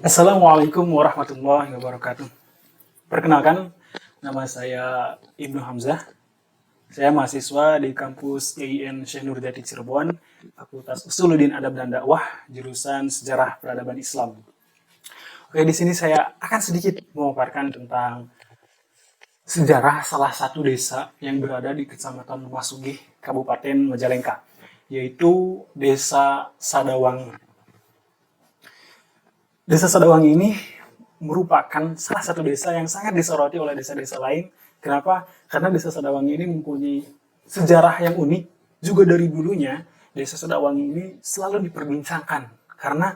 Assalamualaikum warahmatullahi wabarakatuh. Perkenalkan, nama saya Ibnu Hamzah. Saya mahasiswa di kampus IAIN Syekh Nurjati Cirebon, Fakultas Usuluddin Adab dan Dakwah, jurusan Sejarah Peradaban Islam. Oke, di sini saya akan sedikit memaparkan tentang sejarah salah satu desa yang berada di Kecamatan Masugih, Kabupaten Majalengka, yaitu Desa Sadawangi. Desa Sadawangi ini merupakan salah satu desa yang sangat disoroti oleh desa-desa lain. Kenapa? Karena Desa Sadawangi ini mempunyai sejarah yang unik. Juga dari dulunya, Desa Sadawangi ini selalu diperbincangkan. Karena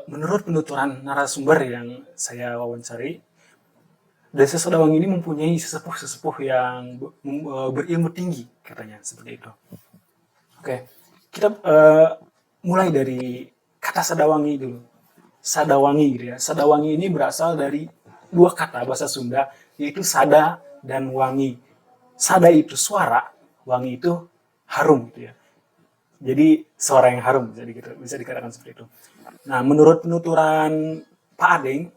menurut penuturan narasumber yang saya wawancari, Desa Sadawangi ini mempunyai sesepuh-sesepuh yang berilmu tinggi, katanya, seperti itu. Oke, kita mulai dari kata Sadawangi dulu. Sadawangi gitu ya. Sadawangi ini berasal dari dua kata bahasa Sunda, yaitu sada dan wangi. Sada itu suara, wangi itu harum gitu ya. Jadi suara yang harum, jadi gitu, bisa dikatakan seperti itu. Nah, menurut penuturan Pak Adeng,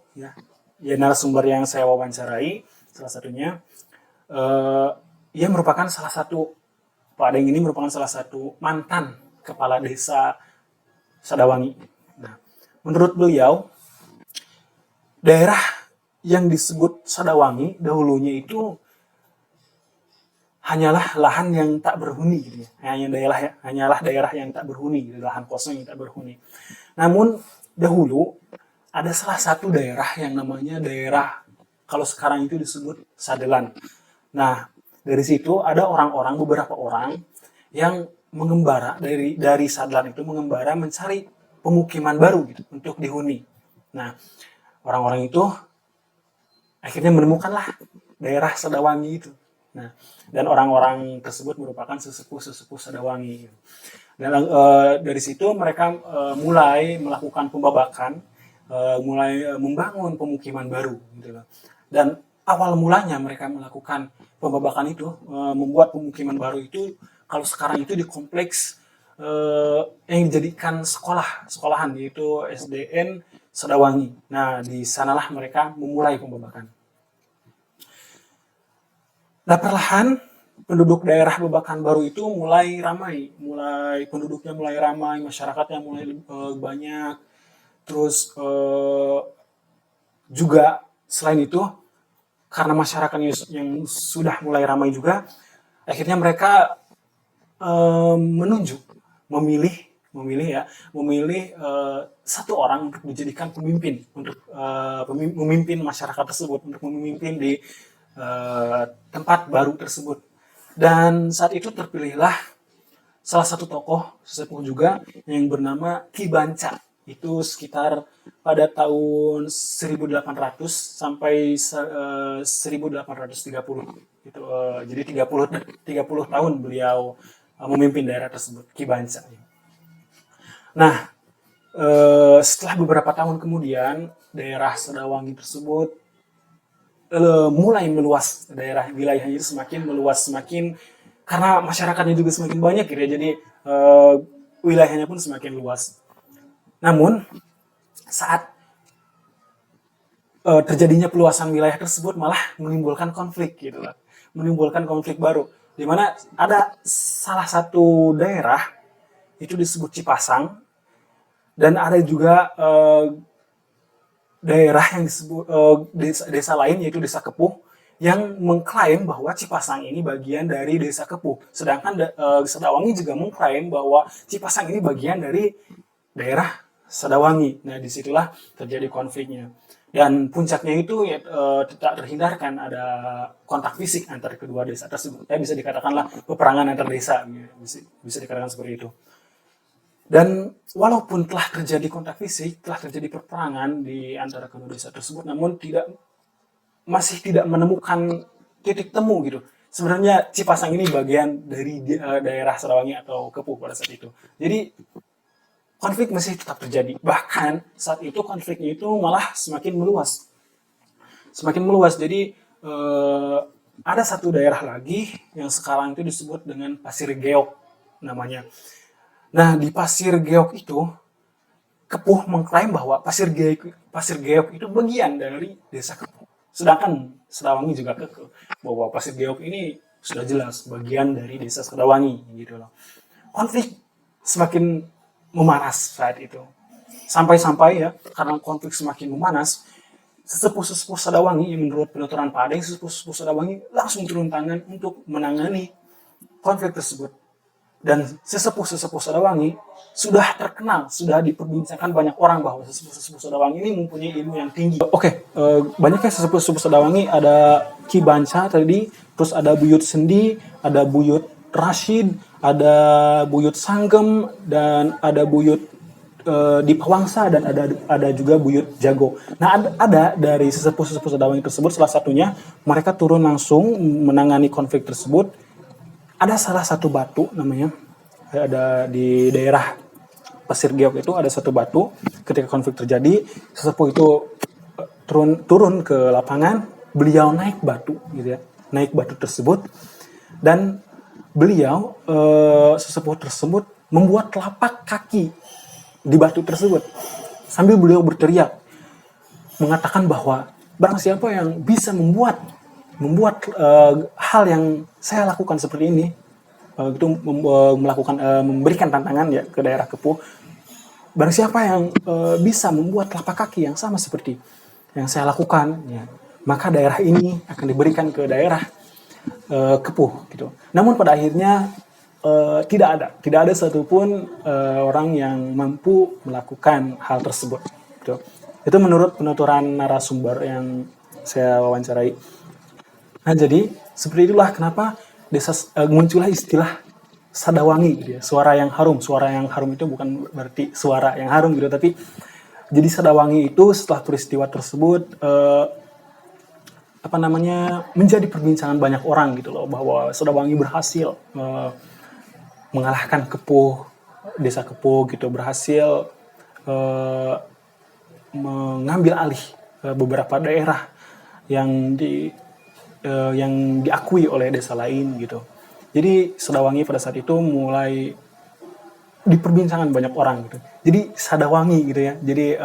ya narasumber yang saya wawancarai, salah satunya, ia merupakan salah satu, Pak Adeng ini merupakan salah satu mantan kepala desa Sadawangi. Nah, menurut beliau, daerah yang disebut Sadawangi dahulunya itu hanyalah lahan yang tak berhuni, gitu ya. Hanyalah daerah yang tak berhuni, gitu, lahan kosong yang tak berhuni. Namun dahulu ada salah satu daerah yang namanya daerah, kalau sekarang itu disebut Sadelan. Nah, dari situ ada beberapa orang yang mengembara dari Sadelan itu mengembara mencari pemukiman baru gitu untuk dihuni. Nah, orang-orang itu akhirnya menemukanlah daerah Sadawangi itu. Nah, dan orang-orang tersebut merupakan sesepuh-sesepuh Sadawangi. Dan dari situ mereka mulai melakukan pembabakan, mulai membangun pemukiman baru, gitu loh. Dan awal mulanya mereka melakukan pembabakan itu, membuat pemukiman baru itu, kalau sekarang itu di kompleks yang dijadikan sekolahan, yaitu SDN Sadawangi. Nah, di sanalah mereka memulai pembabakan. Nah, perlahan penduduk daerah Babakan Baru itu mulai ramai, penduduknya mulai ramai, masyarakatnya mulai banyak. Terus juga selain itu, karena masyarakatnya yang sudah mulai ramai juga, akhirnya mereka memilih satu orang untuk dijadikan pemimpin, untuk memimpin masyarakat tersebut, untuk memimpin di tempat baru tersebut. Dan saat itu terpilihlah salah satu tokoh sesepuh juga yang bernama Ki Banca. Itu sekitar pada tahun 1800 sampai 1830. Gitu, jadi 30 tahun beliau memimpin daerah tersebut, Ki Banca. Nah, setelah beberapa tahun kemudian, daerah Sadawangi tersebut mulai meluas, daerah wilayahnya itu semakin meluas, karena masyarakatnya juga semakin banyak gitu ya, jadi wilayahnya pun semakin luas. Namun saat terjadinya peluasan wilayah tersebut malah menimbulkan konflik gitu lah, menimbulkan konflik baru, di mana ada salah satu daerah itu disebut Cipasang, dan ada juga daerah yang disebut desa lain, yaitu Desa Kepuh, yang mengklaim bahwa Cipasang ini bagian dari Desa Kepuh. Sedangkan Sadawangi juga mengklaim bahwa Cipasang ini bagian dari daerah Sadawangi. Nah, disitulah terjadi konfliknya. Dan puncaknya itu ya, tidak terhindarkan ada kontak fisik antara kedua desa tersebut. Bisa dikatakanlah peperangan antar desa, bisa dikatakan seperti itu. Dan walaupun telah terjadi kontak fisik, telah terjadi peperangan di antara kedua desa tersebut, namun masih tidak menemukan titik temu gitu. Sebenarnya Cipasang ini bagian dari daerah Sadawangi atau Kepuh pada saat itu. Jadi konflik masih tetap terjadi. Bahkan saat itu konfliknya itu malah semakin meluas. Jadi ada satu daerah lagi yang sekarang itu disebut dengan Pasir Geok namanya. Nah, di Pasir Geok itu Kepuh mengklaim bahwa Pasir Geok itu bagian dari desa Kepuh. Sedangkan Sedawangi juga kekeh bahwa Pasir Geok ini sudah jelas bagian dari desa Sedawangi gitu loh. Konflik semakin memanas saat itu. Sampai-sampai ya, karena konflik semakin memanas, sesepuh-sesepuh Sedawangi yang menurut penuturan Pak Adeng, sesepuh-sesepuh Sedawangi langsung turun tangan untuk menangani konflik tersebut. Dan sesepuh-sesepuh Sedawangi sudah terkenal, sudah diperbincangkan banyak orang bahwa sesepuh-sesepuh Sedawangi ini mempunyai ilmu yang tinggi. Banyaknya sesepuh-sesepuh Sedawangi, ada Ki Banca tadi, terus ada Buyut Sendi, ada Buyut Rashid, ada Buyut Sanggem, dan ada Buyut di Pawangsa, dan ada juga Buyut Jago. Nah, ada dari sesepuh-sesepuh Sedawangi tersebut, salah satunya mereka turun langsung menangani konflik tersebut. Ada salah satu batu namanya, ada di daerah Pasir Geok itu ada satu batu. Ketika konflik terjadi, sesepuh itu turun ke lapangan, beliau naik batu gitu ya, naik batu tersebut, dan beliau sesepuh tersebut membuat telapak kaki di batu tersebut sambil beliau berteriak mengatakan bahwa barang siapa yang bisa membuat hal yang saya lakukan seperti ini, itu memberikan tantangan ya ke daerah Kepuh, barang siapa yang bisa membuat telapak kaki yang sama seperti yang saya lakukan ya, maka daerah ini akan diberikan ke daerah Kepuh gitu. Namun pada akhirnya tidak ada satupun orang yang mampu melakukan hal tersebut gitu. Itu menurut penuturan narasumber yang saya wawancarai. Nah, jadi seperti itulah kenapa muncullah istilah Sadawangi gitu ya. Suara yang harum itu bukan berarti suara yang harum gitu, tapi jadi Sadawangi itu setelah peristiwa tersebut menjadi perbincangan banyak orang gitu loh, bahwa Sadawangi berhasil mengalahkan Kepuh, desa Kepuh gitu, berhasil mengambil alih beberapa daerah yang diakui oleh desa lain gitu. Jadi Sadawangi pada saat itu mulai diperbincangan banyak orang gitu. Jadi Sadawangi gitu ya. Jadi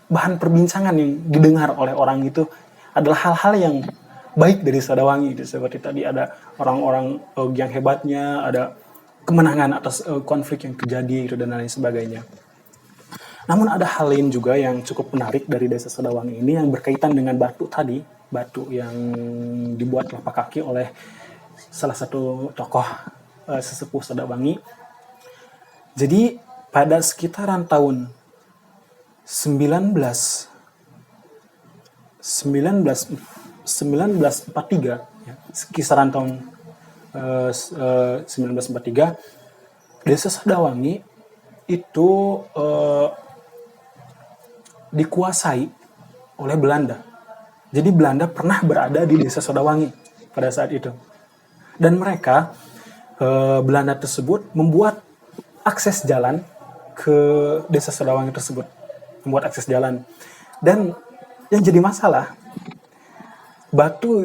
bahan perbincangan yang didengar oleh orang itu adalah hal-hal yang baik dari Sadawangi gitu. Seperti tadi ada orang-orang yang hebatnya, ada kemenangan atas konflik yang terjadi gitu, dan lain sebagainya. Namun ada hal lain juga yang cukup menarik dari desa Sadawangi ini yang berkaitan dengan batu tadi, batu yang dibuat telapak kaki oleh salah satu tokoh sesepuh Sadawangi. Jadi pada sekitaran tahun 1943 ya, kisaran tahun 1943, desa Sadawangi itu dikuasai oleh Belanda. Jadi Belanda pernah berada di desa Sadawangi pada saat itu. Dan mereka, Belanda tersebut membuat akses jalan ke desa Sadawangi tersebut. Membuat akses jalan. Dan yang jadi masalah, batu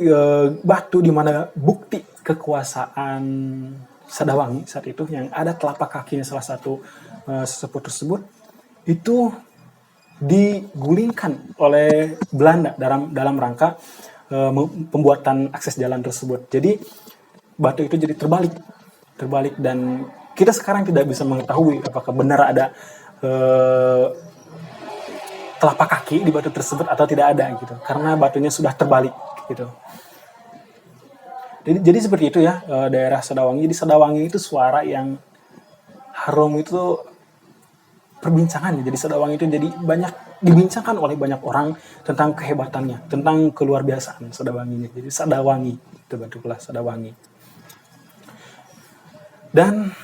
di mana bukti kekuasaan Sadawangi saat itu, yang ada telapak kakinya salah satu sesepuh tersebut, itu digulingkan oleh Belanda dalam rangka pembuatan akses jalan tersebut. Jadi batu itu jadi terbalik, dan kita sekarang tidak bisa mengetahui apakah benar ada telapak kaki di batu tersebut atau tidak ada gitu, karena batunya sudah terbalik gitu. Jadi seperti itu ya daerah Sadawangi. Di Sadawangi itu suara yang harum itu perbincangannya. Jadi Sadawangi itu jadi banyak dibincangkan oleh banyak orang tentang kehebatannya, tentang keluar biasaan Sadawanginya. Jadi Sadawangi itu bentuklah Sadawangi. Dan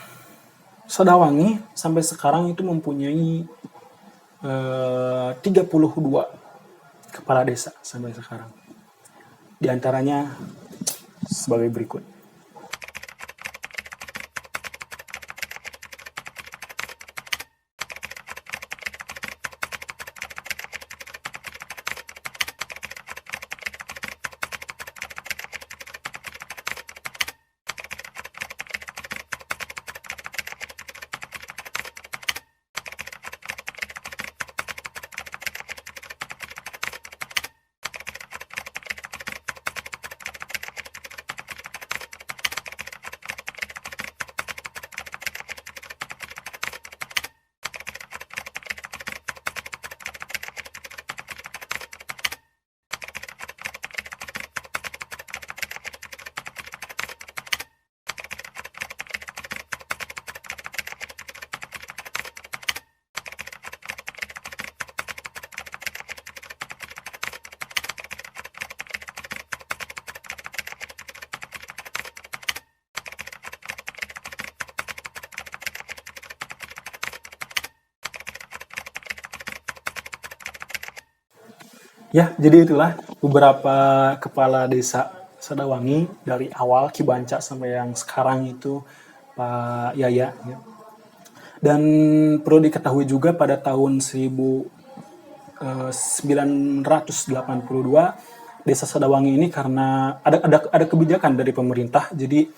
Sadawangi sampai sekarang itu mempunyai 32 kepala desa sampai sekarang. Di antaranya sebagai berikut. Ya, jadi itulah beberapa kepala desa Sedawangi dari awal Ki Banca sampai yang sekarang itu Pak Yaya. Ya. Dan perlu diketahui juga pada tahun 1982 Desa Sedawangi ini karena ada kebijakan dari pemerintah, jadi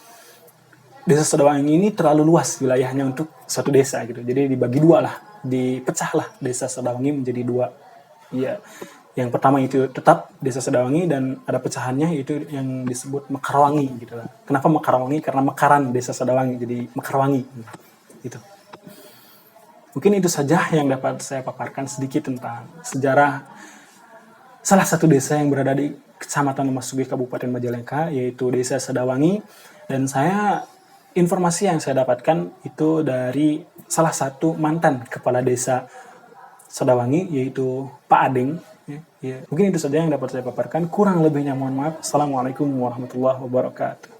Desa Sedawangi ini terlalu luas wilayahnya untuk satu desa gitu. Jadi dibagi dua lah, dipecahlah Desa Sedawangi menjadi dua. Iya. Yang pertama itu tetap Desa Sedawangi dan ada pecahannya yaitu yang disebut Mekarwangi gitu lah. Kenapa Mekarwangi? Karena mekaran Desa Sedawangi jadi Mekarwangi gitu. Mungkin itu saja yang dapat saya paparkan sedikit tentang sejarah salah satu desa yang berada di Kecamatan Memasuki Kabupaten Majalengka, yaitu Desa Sedawangi. Dan informasi yang saya dapatkan itu dari salah satu mantan kepala desa Sedawangi, yaitu Pak Adeng. Ya, mungkin itu saja yang dapat saya paparkan. Kurang lebihnya mohon maaf. Assalamualaikum warahmatullahi wabarakatuh.